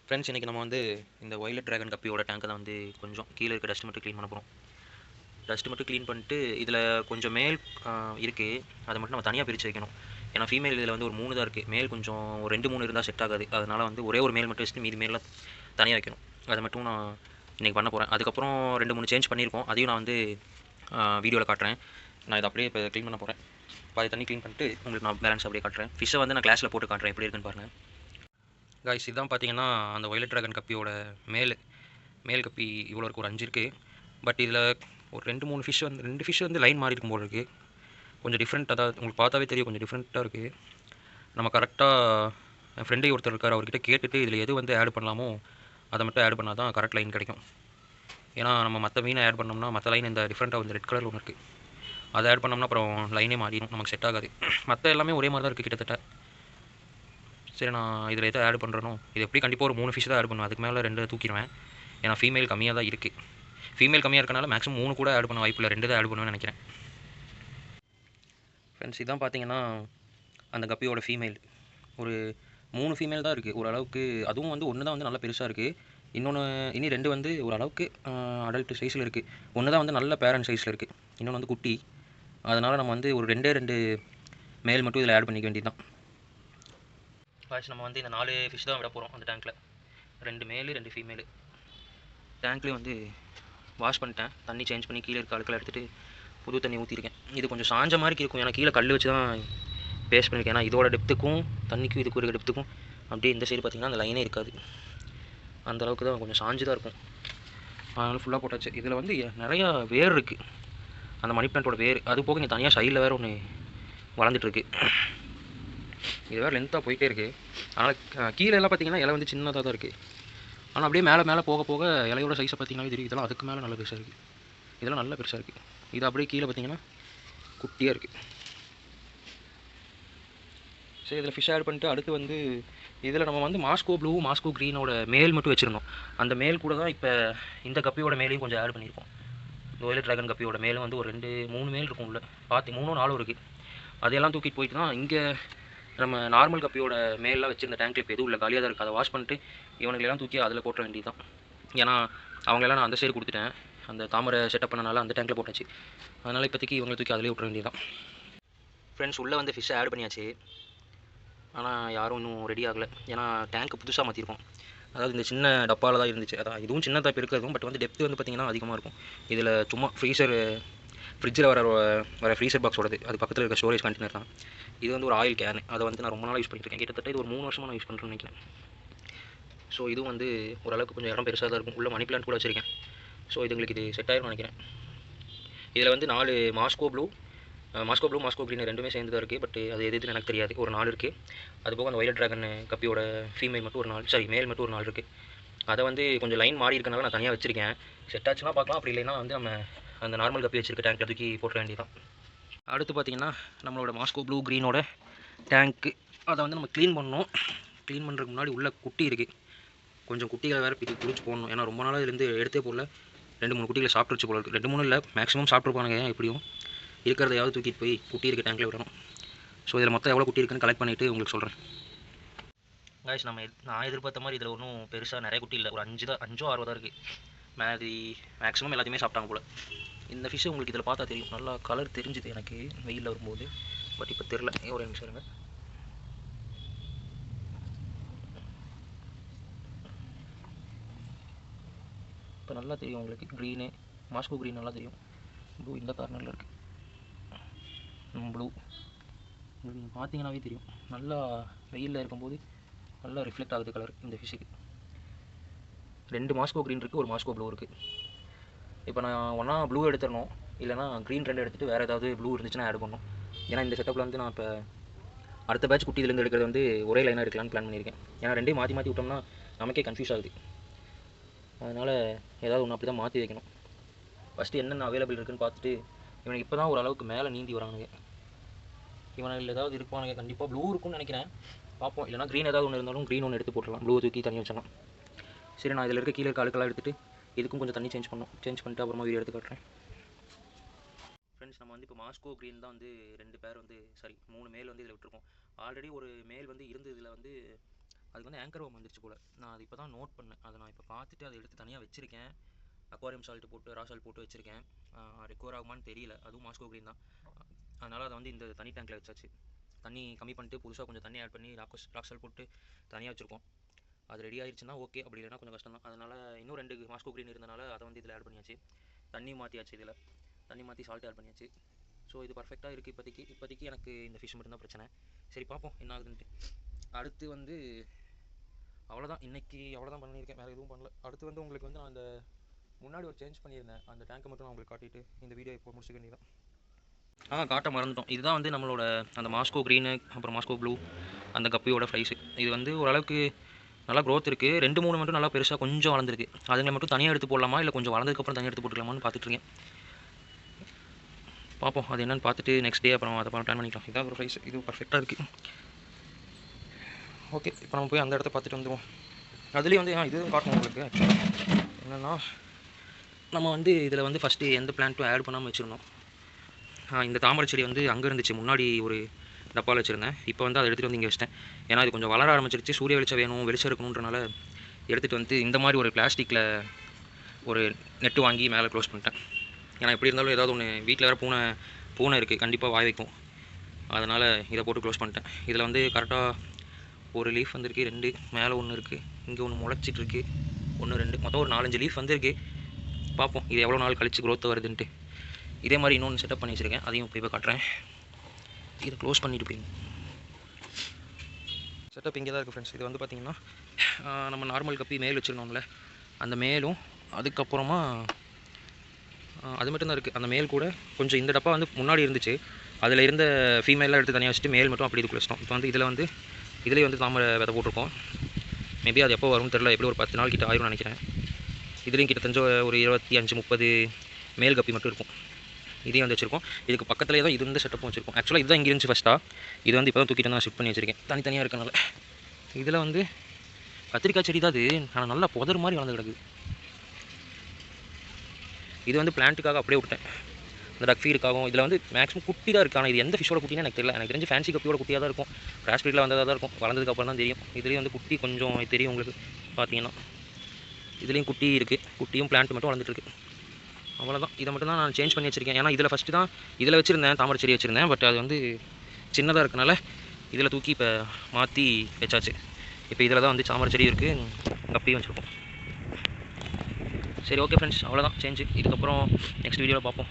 Friends, இன்றைக்கி நம்ம வந்து இந்த வயலட் ட்ராகன் கப்பியோட டேங்கை தான் வந்து கொஞ்சம் கீழே இருக்க டஸ்ட் மட்டும் க்ளீன் பண்ண போகிறோம். டஸ்ட்டு மட்டும் க்ளீன் பண்ணிட்டு இதில் கொஞ்சம் மேல் இருக்குது, அதை மட்டும் நம்ம தனியாக பிரித்து வைக்கணும். ஏன்னா ஃபீமேல் இதில் வந்து ஒரு 3 தான் இருக்குது. மேல் கொஞ்சம் ஒரு 2-3 இருந்தால் செட் ஆகாது. அதனால் வந்து ஒரே ஒரு மேல் மட்டும் வச்சுட்டு மீதி மேலாம் தனியாக வைக்கணும். அதை மட்டும் நான் இன்றைக்கி பண்ண போகிறேன். அதுக்கப்புறம் 2-3 சேஞ்ச் பண்ணியிருக்கோம், அதையும் நான் வந்து வீடியோவில் காட்டுறேன். நான் இதை அப்படியே இப்போ க்ளீன் பண்ண போகிறேன். பாதி தண்ணி க்ளீன் பண்ணிட்டு உங்களுக்கு நான் பேலன்ஸ் அப்படியே காட்டுறேன். ஃபிஷ்ஷை வந்து நான் கிளாஸில் போட்டு காட்டுறேன் எப்படி இருக்குன்னு பாருங்கள். காய்ஸ், இதுதான் பார்த்தீங்கன்னா அந்த வயலட் ட்ராகன் கப்பியோட மேல் கப்பி இவ்வளோ இருக்குது, ஒரு 5 இருக்குது. பட் இதில் ஒரு 2-3 ஃபிஷ் வந்து 2 ஃபிஷ் வந்து லைன் மாறி இருக்கும் போல இருக்குது. கொஞ்சம் டிஃப்ரெண்ட், அதாவது உங்களுக்கு பார்த்தாவே தெரியும் கொஞ்சம் டிஃப்ரெண்ட்டாக இருக்குது. நம்ம கரெக்டாக என் ஃப்ரெண்டே ஒருத்தர் இருக்கார், அவர்கிட்ட கேட்டுட்டு இதில் எது வந்து ஆட் பண்ணலாமோ அதை மட்டும் ஆட் பண்ணால் தான் கரெக்ட் லைன் கிடைக்கும். ஏன்னா நம்ம மற்ற மீனை ஆட் பண்ணோம்னா மற்ற லைன் இந்த டிஃப்ரெண்ட்டாக வந்து ரெட் கலர் ஒன்று இருக்குது, அதை ஆட் பண்ணோம்னா அப்புறம் லைனே மாறிடும், நமக்கு செட் ஆகாது. மற்ற எல்லாமே ஒரே மாதிரி தான் இருக்குது கிட்டத்தட்ட. சரி, நான் இதில் எதை ஆட் பண்ணுறனோ இது எப்படி கண்டிப்பாக ஒரு 3 ஃபிஷ் தான் ஆட் பண்ணுவேன். அதுக்கு மேலே 2 தூக்கிடுவேன். ஏன்னா ஃபீமேல் கம்மியாக தான் இருக்குது. ஃபீமேல் கம்மியாக இருக்கனால மேக்ஸிமம் 3 கூட ஆட் பண்ண வாய்ப்பு இல்லை, 2 தான் ஆட் பண்ணுவேன்னு நினைக்கிறேன். ஃப்ரெண்ட்ஸ், இதான் பார்த்தீங்கன்னா அந்த கப்பியோட ஃபீமேல். ஒரு 3 ஃபீமேல் தான் இருக்குது ஓரளவுக்கு. அதுவும் வந்து ஒன்று தான் வந்து நல்லா பெருசாக இருக்குது. இனி 2 வந்து ஓரளவுக்கு அடல்ட் சைஸில் இருக்குது. ஒன்று தான் வந்து நல்ல பேரண்ட் சைஸில் இருக்குது, இன்னொன்று வந்து குட்டி. அதனால் நம்ம வந்து ஒரு 2 மேல் மட்டும் இதில் ஆட் பண்ணிக்க வேண்டியது தான். ஃபர்ஸ்ட் நம்ம வந்து இந்த 4 ஃபிஷ் தான் விட போகிறோம் அந்த டேங்க்கில். 2 மேலு 2 ஃபீமேலு. டேங்க்லேயும் வந்து வாஷ் பண்ணிட்டேன், தண்ணி சேஞ்ச் பண்ணி கீழே இருக்க அழுக்கெல்லாம் எடுத்துகிட்டு புது தண்ணி ஊற்றிருக்கேன். இது கொஞ்சம் சாஞ்ச மாதிரி இருக்கும், ஏன்னா கீழே கல் வச்சு தான் பேஸ்ட் பண்ணியிருக்கேன். ஏன்னா இதோட டெப்த்துக்கும் தண்ணிக்கும் இதுக்கு ஒரு டெப்த்துக்கும் அப்படியே இந்த சைடு பார்த்திங்கன்னா அந்த லைனே இருக்காது, அந்த அளவுக்கு தான் கொஞ்சம் சாஞ்சு தான் இருக்கும். அதனால் ஃபுல்லாக போட்டாச்சு. இதில் வந்து நிறையா வேர் இருக்குது, அந்த மணி பிளான்ட்டோட வேர். அது போக இங்கே தனியாக சைடில் வேறு ஒன்று வளர்ந்துட்டுருக்கு. இது வேறு லென்த்தாக போயிட்டே இருக்குது. அதனால் கீழே எல்லாம் பார்த்திங்கன்னா இலை வந்து சின்னதாக தான் இருக்குது. ஆனால் அப்படியே மேலே போக போக இலையோட சைஸை பார்த்திங்கனாவே தெரியும். இதெல்லாம் அதுக்கு மேலே நல்ல பெருசாக இருக்குது, இதெல்லாம் நல்ல பெருசாக இருக்குது. இது அப்படியே கீழே பார்த்திங்கன்னா குட்டியாக இருக்குது. சரி, இதில் ஃபிஷ் ஆட் பண்ணிட்டு அடுத்து வந்து இதில் நம்ம வந்து மாஸ்கோ ப்ளூ மாஸ்கோ க்ரீனோட மேல் மட்டும் வச்சுருந்தோம். அந்த மேல் கூட தான் இப்போ இந்த கப்பியோட மேலையும் கொஞ்சம் ஆட் பண்ணியிருக்கோம். இந்த வயலட் ட்ராகன் கப்பியோட மேலும் வந்து ஒரு 2-3 மேல் இருக்கும் உள்ள, 3-4 இருக்குது. அதையெல்லாம் தூக்கிட்டு போயிட்டு தான் இங்கே நம்ம நார்மல் கப்பியோட மேலாம் வச்சுருந்த டேங்க் இப்போ எதுவும் இல்லை, காலியாக தான் இருக்குது. அதை வாஷ் பண்ணிட்டு இவனுங்களெல்லாம் தூக்கி அதில் போட்ட வேண்டியது தான். ஏன்னா அவங்களெல்லாம் நான் அந்த சைடு கொடுத்துட்டேன், அந்த தாமரை செட்டப் பண்ணனால அந்த டேங்க்கில் போட்டாச்சு. அதனால் இப்போதைக்கு இவங்களை தூக்கி அதிலே விட்ற வேண்டியது தான். ஃப்ரெண்ட்ஸ், உள்ளே வந்து ஃபிஷ்ஷை ஆட் பண்ணியாச்சு, ஆனால் யாரும் இன்னும் ரெடி ஆகலை. ஏன்னா டேங்க்கு புதுசாக மாற்றிருக்கோம். அதாவது இந்த சின்ன டப்பாவில் தான் இருந்துச்சு, அதான் இதுவும் சின்னதாக இப்போ இருக்கிறதும். பட் வந்து டெப்த்து வந்து பார்த்திங்கன்னா அதிகமாக இருக்கும். இதில் சும்மா ஃப்ரிட்ஜில் வர ஃப்ரீசர் பாக்ஸோடது, அது பக்கத்தில் இருக்க ஸ்டோரேஜ் கண்டெய்னர் தான். இது வந்து ஒரு ஆயில் கேனு, அதை வந்து நான் ரொம்ப நாளாக யூஸ் பண்ணிட்டுருக்கேன். கிட்டத்தட்ட இது ஒரு 3 வருஷமாக நான் யூஸ் பண்ணுறேன்னு நினைக்கிறேன். ஸோ இதுவும் வந்து ஓரளவுக்கு கொஞ்சம் இடம் பெருசாக தான் இருக்கும். உள்ள மணி பிளான்ட் கூட வச்சுருக்கேன். ஸோ இது செட் ஆகிரும்னு நினைக்கிறேன். இதில் வந்து 4 மாஸ்கோ ப்ளூ மாஸ்கோ க்ரீன் ரெண்டுமே சேர்ந்து தான் இருக்குது. பட் அது எதுன்னு எனக்கு தெரியாது. ஒரு 4 இருக்குது. அதுபோக அந்த வயலட் ட்ராகன் கப்பியோட ஃபீமேல் மட்டும் ஒரு 4, மேல் மட்டும் ஒரு 4 இருக்குது. அதை வந்து கொஞ்சம் லைன் மாறி இருக்கனால நான் தனியாக வச்சுருக்கேன். செட் ஆச்சுன்னா பார்க்கலாம், அப்படி இல்லைன்னா வந்து நம்ம அந்த நார்மல் கப்பி வச்சுருக்க டேங்க்கில் தூக்கி போட்ட வேண்டியதான். அடுத்து பார்த்திங்கன்னா நம்மளோட மாஸ்கோ ப்ளூ க்ரீனோட டேங்க்கு, அதை வந்து நம்ம க்ளீன் பண்ணணும். க்ளீன் பண்ணுறதுக்கு முன்னாடி உள்ள குட்டி இருக்குது, கொஞ்சம் குட்டிகளை வேறு பிடிச்சி போடணும். ஏன்னா ரொம்ப நாளாக இதுலேருந்து எடுத்தே போடல. 2-3 குட்டிகளை சாப்பிட்டுருச்சு போல இருக்குது. 2-3 இல்லை, மேக்ஸிமம் சாப்பிட்ருப்பானுங்க. எப்படியும் இருக்கிறதையாவது தூக்கிட்டு போய் குட்டி இருக்க டேங்க்கில் விடணும். ஸோ இதில் மொத்தம் எவ்வளோ குட்டி இருக்குன்னு கலெக்ட் பண்ணிவிட்டு உங்களுக்கு சொல்கிறேன். காய்ஸ், நான் எதிர்பார்த்த மாதிரி இதில் ஒன்றும் பெருசாக நிறைய குட்டி இல்லை, ஒரு 5-6 தான் இருக்குது. மேக்ஸிமம் எல்லாத்தையுமே சாப்பிட்டாங்க போல். இந்த ஃபிஷ்ஷு உங்களுக்கு இதில் பார்த்தா தெரியும், நல்லா கலர் தெரிஞ்சுது எனக்கு வெயிலில் வரும்போது. பட் இப்போ தெரில, ஒரு நிமிஷம் இருங்க. இப்போ நல்லா தெரியும் உங்களுக்கு, க்ரீனு மாஸ்கோ க்ரீன் நல்லா தெரியும். ப்ளூ இந்த கார்னரில் இருக்குது. ப்ளூ நீங்கள் பார்த்தீங்கன்னாவே தெரியும், நல்லா வெயிலில் இருக்கும்போது நல்லா ரிஃப்ளெக்ட் ஆகுது கலர் இந்த ஃபிஷ்ஷுக்கு. 2 மாஸ்கோ க்ரீன் இருக்குது, ஒரு மாஸ்கோ ப்ளூ இருக்குது. இப்போ நான் ஒன்றா ப்ளூ எடுத்துடணும், இல்லைனா க்ரீன் 2 எடுத்துகிட்டு வேறு ஏதாவது ப்ளூ இருந்துச்சுன்னா ஆட் பண்ணணும். ஏன்னா இந்த செட்டப்பில் வந்து நான் இப்போ அடுத்த பேட்ச் குட்டியிலேருந்து எடுக்கிறது வந்து ஒரே லைனாக எடுக்கலான்னு பிளான் பண்ணியிருக்கேன். ஏன்னா 2 மாற்றி விட்டோம்னா நமக்கே கன்ஃபியூஸ் ஆகுது. அதனால் ஏதாவது ஒன்று அப்படி தான் மாற்றி வைக்கணும். ஃபஸ்ட்டு என்னென்ன அவைலபிள் இருக்குதுன்னு பார்த்துட்டு, இவனுக்கு இப்போ தான் ஓரளவுக்கு மேலே நீந்தி வரானுங்க. இவனில் ஏதாவது இருப்பானுங்க, கண்டிப்பாக ப்ளூ இருக்கும்னு நினைக்கிறேன். பார்ப்போம், இல்லைனா க்ரீன் ஏதாவது ஒன்று இருந்தாலும் க்ரீன் ஒன்று எடுத்து போட்டுடலாம், ப்ளூ தூக்கி தண்ணி வச்சிடலாம். சரி, நான் இதில் இருக்க கீழே இருக்க அழுக்கெல்லாம் எடுத்துகிட்டு இதுக்கும் கொஞ்சம் தண்ணி சேஞ்ச் பண்ணிட்டு அப்புறமா வீடியோ எடுத்து காட்டுறேன். ஃப்ரெண்ட்ஸ், நம்ம வந்து இப்போ மாஸ்கோ க்ரீன் தான் வந்து 2 பேர் வந்து 3 மேல் வந்து இதில் விட்டுருக்கோம். ஆல்ரெடி ஒரு மேல் வந்து இருந்தது, இதில் வந்து அதுக்கு வந்து ஆங்கர் வார்ம் வந்துருச்சு போல். நான் அது இப்போ தான் நோட் பண்ணேன். அதை நான் இப்போ பார்த்துட்டு அதை எடுத்து தனியாக வச்சுருக்கேன். அக்வாரியம் சால்ட் போட்டு ரா சால்ட் போட்டு வச்சுருக்கேன். ரெக்கவர் ஆகுமான்னு தெரியல. அதுவும் மாஸ்கோ க்ரீன் தான். அதனால் அதை வந்து இந்த தனி டேங்க்கில் வச்சாச்சு. தண்ணி கம்மி பண்ணிட்டு புதுசாக கொஞ்சம் தண்ணி ஆட் பண்ணி ராக் சால்ட் போட்டு தனியாக வச்சுருக்கோம். அது ரெடி ஆயிடுச்சுன்னா ஓகே, அப்படி இல்லைனா கொஞ்சம் கஷ்டம் தான். அதனால் இன்னும் 2 மாஸ்கோ க்ரீன் இருந்தனால அதை வந்து இதில் ஆட் பண்ணியாச்சு. தண்ணி மாற்றியாச்சு, இதில் தண்ணி மாற்றி சால்ட் ஆட் பண்ணியாச்சு. ஸோ இது பர்ஃபெக்டாக இருக்குது இப்போதைக்கு எனக்கு இந்த ஃபிஷ் மட்டும்தான் பிரச்சனை. சரி பார்ப்போம் என்ன ஆகுதுன்ட்டு. அடுத்து வந்து அவ்வளோதான், இன்றைக்கி அவ்வளோதான் பண்ணியிருக்கேன், வேறு எதுவும் பண்ணல. அடுத்து வந்து உங்களுக்கு வந்து நான் அந்த முன்னாடி ஒரு சேஞ்ச் பண்ணியிருந்தேன், அந்த டேங்கை மட்டும் நான் உங்களுக்கு காட்டிட்டு இந்த வீடியோ இப்போ முடிச்சுக்க வேண்டியதான். காட்ட மறந்துட்டோம். இதுதான் வந்து நம்மளோட அந்த மாஸ்கோ க்ரீனு அப்புறம் மாஸ்கோ ப்ளூ அந்த கப்பியோட ஃப்ரைஸு. இது வந்து ஓரளவுக்கு நல்லா க்ரோத் இருக்குது. 2-3 மட்டும் நல்லா பெருசாக கொஞ்சம் வளர்ந்துருக்கு. அதுங்களை மட்டும் தனியாக எடுத்து போடலாமா இல்லை கொஞ்சம் வளர்ந்ததுக்கப்புறம் தனியாக எடுத்து போட்டுக்கலாமான்னு பார்த்துட்ருக்கேன். பார்ப்போம் அது என்னென்னு பார்த்துட்டு நெக்ஸ்ட் டே அப்புறம் அதை பிளான் பண்ணிக்கலாம். இதான் ஒரு ஃப்ரைஸ், இது பர்ஃபெக்டாக இருக்குது. ஓகே, இப்போ நம்ம போய் அந்த இடத்த பார்த்துட்டு வந்துடுவோம். அதுலேயும் வந்து இதுவும் காட்டணும் உங்களுக்கு. என்னென்னா நம்ம வந்து இதில் வந்து ஃபஸ்ட்டு எந்த பிளான்ட்டும் ஆட் பண்ணாமல் வச்சுருந்தோம். இந்த தாமரை செடி வந்து அங்கே இருந்துச்சு, முன்னாடி ஒரு டப்பாவில் வச்சுருந்தேன். இப்போ வந்து அதை எடுத்துகிட்டு வந்து இங்கே வச்சிட்டேன். ஏன்னா இது கொஞ்சம் வளர ஆரம்பிச்சிருச்சு, சூரிய வெளிச்சம் வேணும், வெளிச்சம் இருக்கணுன்றனால எடுத்துகிட்டு வந்து இந்த மாதிரி ஒரு பிளாஸ்டிக்கில் ஒரு நெட்டு வாங்கி மேலே க்ளோஸ் பண்ணிட்டேன். ஏன்னா எப்படி இருந்தாலும் ஏதாவது ஒன்று வீட்டில் வேறு பூனை இருக்குது, கண்டிப்பாக வாய் வைக்கும். அதனால் இதை போட்டு க்ளோஸ் பண்ணிட்டேன். இதில் வந்து கரெக்டாக ஒரு லீஃப் வந்துருக்கு, 2 மேலே ஒன்று இருக்குது, இங்கே ஒன்று முளைச்சிட்ருக்கு, 1 2 மொத்தம் ஒரு 4-5 லீஃப் வந்துருக்கு. பார்ப்போம் இது எவ்வளோ நாள் கழித்து க்ரோத் வருதுன்ட்டு. இதே மாதிரி இன்னொன்று செட்டப் பண்ணி வச்சுருக்கேன், அதையும் இப்போ காட்டுறேன். இதை க்ளோஸ் பண்ணிட்டு போய் செட்டப் இங்கே தான் இருக்குது ஃப்ரெண்ட்ஸ். இது வந்து பார்த்திங்கன்னா நம்ம நார்மல் கப்பி மேல் வச்சுருந்தோம்ல, அந்த மேலும் அதுக்கப்புறமா அது மட்டும்தான் இருக்குது. அந்த மேல் கூட கொஞ்சம் இந்த டப்பா வந்து முன்னாடி இருந்துச்சு, அதில் இருந்த ஃபீமேலாம் எடுத்து தனியாக வச்சுட்டு மேல் மட்டும் அப்படி இதுக்குள்ள வச்சிட்டோம். இப்போ வந்து இதில் வந்து தாமரை விதை போட்டிருக்கோம். மேபி அது எப்போ வரும்னு தெரில, எப்படி ஒரு 10 நாள் கிட்ட ஆயிரும்னு நினைக்கிறேன். இதுலேயும் கிட்டத்தட்ட ஒரு 25-30 மேல் கப்பி மட்டும் இருக்கும். இதையும் வந்து வச்சிருக்கோம். இதுக்கு பக்கத்துலேயே தான் இது இந்த செட்டப்பும் வச்சிருக்கோம். ஆக்சுவலாக இதுதான் இங்கே இருந்துச்சு ஃபஸ்ட்டாக, இது வந்து இப்போ தான் தூக்கிட்டு நான் ஷிஃப்ட் பண்ணி வச்சிருக்கேன் தனித்தனியாக இருக்கனால. இதில் வந்து கத்திரிக்காய் செடி தான் அது, ஆனால் நல்லா புதர் மாதிரி வளர்ந்து கிடக்குது. இது வந்து பிளான்ட்டுக்காக அப்படியே விட்டேன், இந்த டக் ஃபீடுக்காகவும். இதில் வந்து மேக்ஸிமம் குட்டி தான் இருக்குது, ஆனால் இது எந்த ஃபிஷ்ஷோட குட்டின்னு எனக்கு தெரியல. எனக்கு தெரிஞ்சு ஃபேன்சி கப்பியோட குட்டியாக தான் இருக்கும், கிராஸ் ஃபீல்டில் வந்ததாக தான் இருக்கும். வளர்ந்ததுக்கப்புறம் தான் தெரியும். இதுலேயும் வந்து குட்டி கொஞ்சம் தெரியும் உங்களுக்கு பார்த்தீங்கன்னா. இதுலேயும் குட்டி இருக்குது, குட்டியும் பிளான்ட் மட்டும் வளர்ந்துட்டுருக்கு. அவ்வளோதான். இதை மட்டும் தான் நான் சேஞ்ச் பண்ணி வச்சுருக்கேன். ஏன்னா இதில் ஃபஸ்ட்டு தான் இதில் வச்சுருந்தேன், தாமரை செடி வச்சுருந்தேன். பட் அது வந்து சின்னதாக இருக்கனால இதில் தூக்கி இப்போ மாற்றி வச்சாச்சு. இப்போ இதில் தான் வந்து தாமரை செடி இருக்குது, கப்பியும் வச்சுருக்கோம். சரி ஓகே ஃப்ரெண்ட்ஸ், அவ்வளோதான் சேஞ்சு. இதுக்கப்புறம் நெக்ஸ்ட் வீடியோவில் பார்ப்போம்.